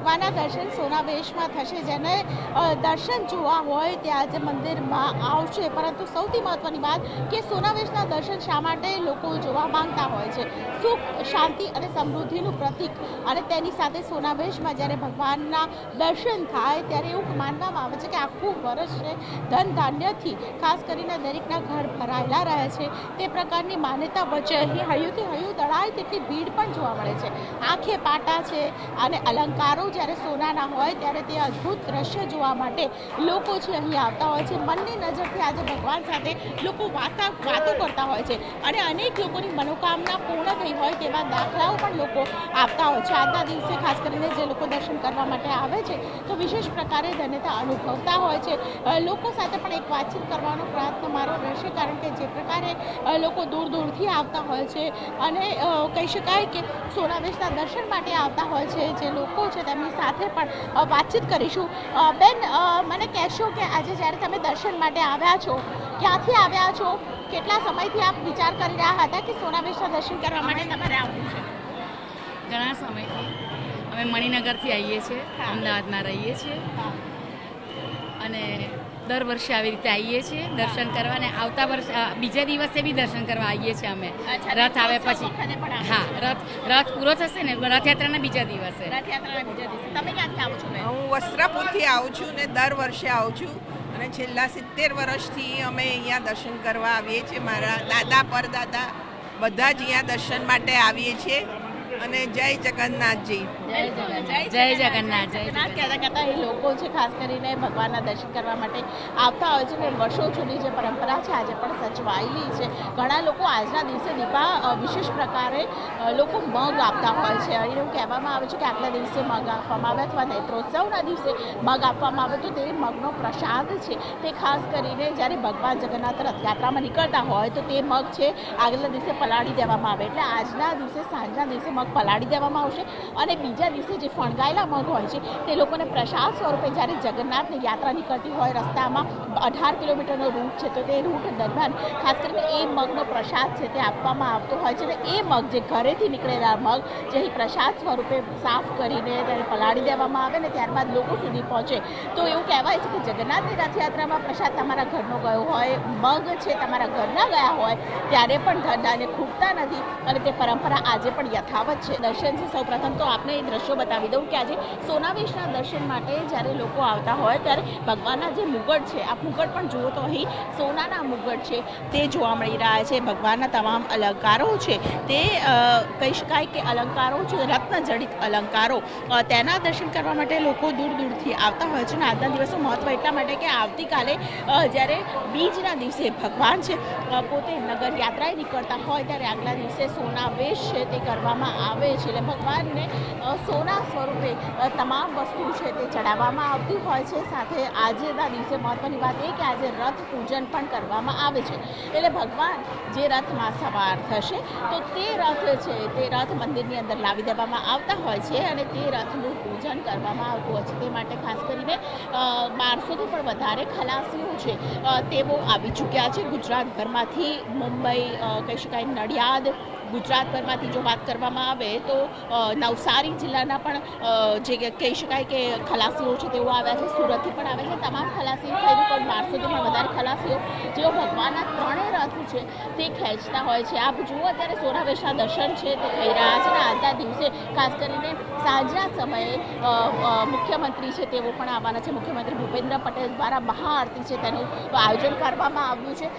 ભગવાનના દર્શન સોનાવેશમાં થશે, જેને દર્શન જોવા હોય તે આજે મંદિરમાં આવશે. પરંતુ સૌથી મહત્વની વાત કે સોનાવેશના દર્શન શા માટે લોકો જોવા માંગતા હોય છે? સુખ, શાંતિ અને સમૃદ્ધિનું પ્રતીક. અને તેની સાથે સોનાવેશમાં જ્યારે ભગવાનના દર્શન થાય ત્યારે એવું માનવામાં આવે છે કે આખું વર્ષ છે ધન ધાન્યથી ખાસ કરીને દરેકના ઘર ભરાયેલા રહે છે. તે પ્રકારની માન્યતા વચ્ચે અહીં હૈયુંથી હૈયું દળાય તેટલી ભીડ પણ જોવા મળે છે. આંખે પાટા છે અને અલંકારો જ્યારે સોનાના હોય ત્યારે તે અદ્ભુત દ્રશ્ય જોવા માટે લોકો છે અહીં આવતા હોય છે. મનની નજરથી આજે ભગવાન સાથે લોકો વાતો કરતા હોય છે અને અનેક લોકોની મનોકામના પૂર્ણ થઈ હોય તેવા દાખલાઓ પણ લોકો આપતા હોય છે. આજના દિવસે ખાસ કરીને જે લોકો દર્શન કરવા માટે આવે છે તો વિશેષ પ્રકારે ધન્યતા અનુભવતા હોય છે. લોકો સાથે પણ એક વાતચીત કરવાનો પ્રયત્ન મારો રહેશે, કારણ કે જે પ્રકારે લોકો દૂર દૂરથી આવતા હોય છે અને કહી શકાય કે સોનાવેશના દર્શન માટે આવતા હોય છે જે લોકો છે તેમની સાથે પણ વાતચીત કરીશું. બેન, મને કહેશો કે આજે જ્યારે તમે દર્શન માટે આવ્યા છો, ક્યાંથી આવ્યા છો? કેટલા સમયથી આપ વિચાર કરી રહ્યા હતા કે સોનાવેશના દર્શન કરવા માટે તમારે આવવું છે? ઘણા સમયથી અમે મણિનગરથી આવીએ છીએ, અમદાવાદમાં રહીએ છીએ અને દર વર્ષે આવી રીતે આવીએ છીએ દર્શન કરવા. અને આવતા વર્ષે બીજા દિવસે બી દર્શન કરવા આવીએ છીએ અમે. રથ આવે પછી, હા, રથ પૂરો થશે ને રથયાત્રાના બીજા દિવસે. તમે ક્યાંથી આવો છો? હું વસ્ત્રાપુરથી આવું છું ને દર વર્ષે આવું છું અને છેલ્લા 70 વર્ષથી અમે અહીંયા દર્શન કરવા આવીએ છીએ. મારા દાદા પરદાદા બધા જ અહીંયા દર્શન માટે આવીએ છીએ. અને જય જગન્નાથજી. જય જગન્નાથ. કહેતા એ લોકો છે ખાસ કરીને ભગવાનના દર્શન કરવા માટે આવતા હોય છે ને વર્ષો જૂની જે પરંપરા છે આજે પણ સચવાયેલી છે. ઘણા લોકો આજના દિવસે વિશેષ પ્રકારે લોકો મગ આપતા હોય છે. એવું કહેવામાં આવે છે કે આગલા દિવસે મગ આપવામાં આવે અથવા નેત્રોત્સવના દિવસે મગ આપવામાં આવે તો તે મગનો પ્રસાદ છે તે ખાસ કરીને જ્યારે ભગવાન જગન્નાથ રથયાત્રામાં નીકળતા હોય તો તે મગ છે આગલા દિવસે પલાળી દેવામાં આવે. એટલે આજના દિવસે સાંજના દિવસે મગ પલાળી દેવામાં આવશે અને બીજા દિવસે જે ફણગાયેલા મગ હોય છે તે લોકોને પ્રસાદ સ્વરૂપે જ્યારે જગન્નાથની યાત્રા નીકળતી હોય, રસ્તામાં 18 કિલોમીટરનો રૂટ છે તો તે રૂટ દરમિયાન ખાસ કરીને એ મગનો પ્રસાદ છે તે આપવામાં આવતો હોય છે. અને એ મગ જે ઘરેથી નીકળેલા મગ જે અહીં પ્રસાદ સ્વરૂપે સાફ કરીને તેને પલાળી દેવામાં આવે ને ત્યારબાદ લોકો સુધી પહોંચે તો એવું કહેવાય છે કે જગન્નાથની રથયાત્રામાં પ્રસાદ તમારા ઘરનો ગયો હોય, મગ છે તમારા ઘરના ગયા હોય ત્યારે પણ ધંધાને ખૂટતા નથી અને તે પરંપરા આજે પણ યથાવત છે. દર્શન છે સૌપ્રથમ તો આપને એ દ્રશ્યો બતાવી દઉં કે આજે સોનાવેશના દર્શન માટે જ્યારે લોકો આવતા હોય ત્યારે ભગવાનના જે મુગટ છે, આ મુગટ પણ જુઓ તો અહીં સોનાના મુગટ છે તે જોવા મળી રહ્યા છે. ભગવાનના તમામ અલંકારો છે તે કહી શકાય કે અલંકારો છે રત્નજડિત અલંકારો, તેના દર્શન કરવા માટે લોકો દૂર દૂરથી આવતા હોય છે. અને આજના દિવસનું મહત્ત્વ એટલા માટે કે આવતીકાલે જ્યારે બીજના દિવસે ભગવાન છે પોતે નગર યાત્રાએ નીકળતા હોય ત્યારે આગલા દિવસે સોનાવેશ છે તે કરવામાં આવે છે. એટલે ભગવાનને સોના સ્વરૂપે તમામ વસ્તુ છે તે ચડાવવામાં આવતી હોય છે. સાથે આજના દિવસે મહત્વની વાત એ કે આજે રથ પૂજન પણ કરવામાં આવે છે. એટલે ભગવાન જે રથમાં સવાર થશે તો તે રથ છે તે રથ મંદિરની અંદર લાવી દેવામાં આવતા હોય છે અને તે રથનું પૂજન કરવામાં આવતું હોય છે. તે માટે ખાસ કરીને 1200થી પણ વધારે ખલાસીઓ છે તેઓ આવી ચૂક્યા છે ગુજરાતભરમાંથી. મુંબઈ, કહી શકાય નડિયાદ, ગુજરાતભરમાંથી જો વાત કરવામાં આવે તો નવસારી જિલ્લાના પણ જે કહી શકાય કે ખલાસીઓ છે તેઓ આવ્યા છે. સુરતથી પણ આવે છે. તમામ ખલાસીઓ થઈને પણ 1200થી પણ વધારે ખલાસીઓ જેઓ ભગવાનના ત્રણેય રથ છે તે ખેંચતા હોય છે. આપ જુઓ અત્યારે સોનાવેશના દર્શન છે તે થઈ રહ્યા છે. અને આજના દિવસે ખાસ કરીને સાંજના સમયે મુખ્યમંત્રી છે તેઓ પણ આવવાના છે. મુખ્યમંત્રી ભૂપેન્દ્ર પટેલ દ્વારા મહાઆરતી છે તેનું આયોજન કરવામાં આવ્યું છે.